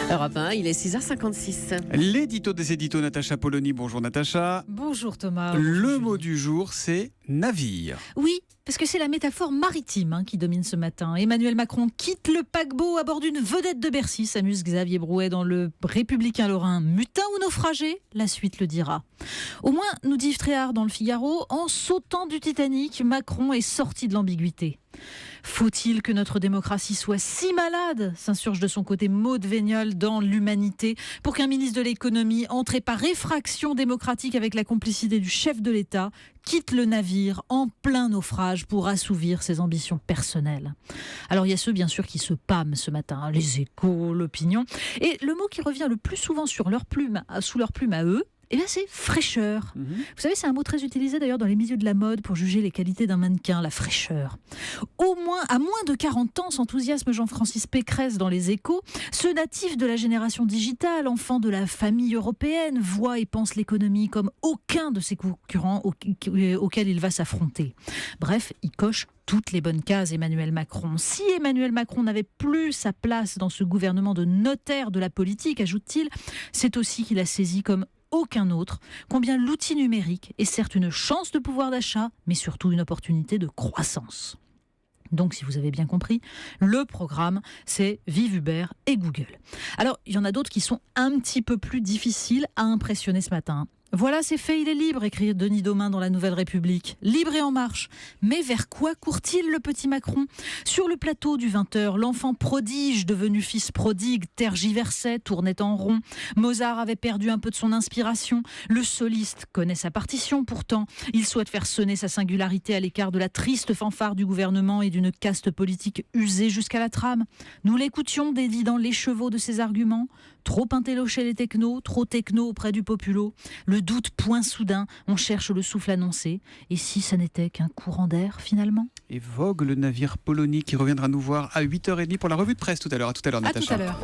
Europe 1, il est 6h56. L'édito des éditos, Natacha Polony. Bonjour Natacha. Bonjour Thomas. Le mot du jour, c'est navire. Oui, parce que c'est la métaphore maritime qui domine ce matin. Emmanuel Macron quitte le paquebot à bord d'une vedette de Bercy, s'amuse Xavier Brouet dans le Républicain Lorrain. Mutin ou naufragé, la suite le dira. Au moins, nous dit Yves Tréhard dans le Figaro, en sautant du Titanic, Macron est sorti de l'ambiguïté. Faut-il que notre démocratie soit si malade, s'insurge de son côté Maud Véniol dans l'Humanité, pour qu'un ministre de l'économie, entré par effraction démocratique avec la complicité du chef de l'État, quitte le navire en plein naufrage pour assouvir ses ambitions personnelles. Alors il y a ceux bien sûr qui se pâment ce matin, les Échos, l'Opinion, et le mot qui revient le plus souvent sous leur plume à eux, c'est fraîcheur. Vous savez, c'est un mot très utilisé d'ailleurs dans les milieux de la mode pour juger les qualités d'un mannequin, la fraîcheur. À moins de 40 ans, s'enthousiasme Jean-Francis Pécresse dans Les Échos. Ce natif de la génération digitale, enfant de la famille européenne, voit et pense l'économie comme aucun de ses concurrents auxquels il va s'affronter. Bref, il coche toutes les bonnes cases, Emmanuel Macron. Si Emmanuel Macron n'avait plus sa place dans ce gouvernement de notaire de la politique, ajoute-t-il, c'est aussi qu'il a saisi comme aucun autre combien l'outil numérique est certes une chance de pouvoir d'achat, mais surtout une opportunité de croissance. Donc, si vous avez bien compris, le programme, c'est Vive Uber et Google. Alors, il y en a d'autres qui sont un petit peu plus difficiles à impressionner ce matin. Voilà, c'est fait, il est libre, écrit Denis Domain dans La Nouvelle République. Libre et en marche. Mais vers quoi court-il, le petit Macron ? Sur le plateau du 20h, l'enfant prodige devenu fils prodigue tergiversait, tournait en rond. Mozart avait perdu un peu de son inspiration. Le soliste connaît sa partition pourtant. Il souhaite faire sonner sa singularité à l'écart de la triste fanfare du gouvernement et d'une caste politique usée jusqu'à la trame. Nous l'écoutions dédit dans l'écheveau de ses arguments. Trop intello chez les technos, trop techno auprès du populo. Le doute point soudain, on cherche le souffle annoncé. Et si ça n'était qu'un courant d'air finalement ? Et vogue le navire Polony qui reviendra nous voir à 8h30 pour la revue de presse tout à l'heure. À tout à l'heure, Natacha. À tout à l'heure.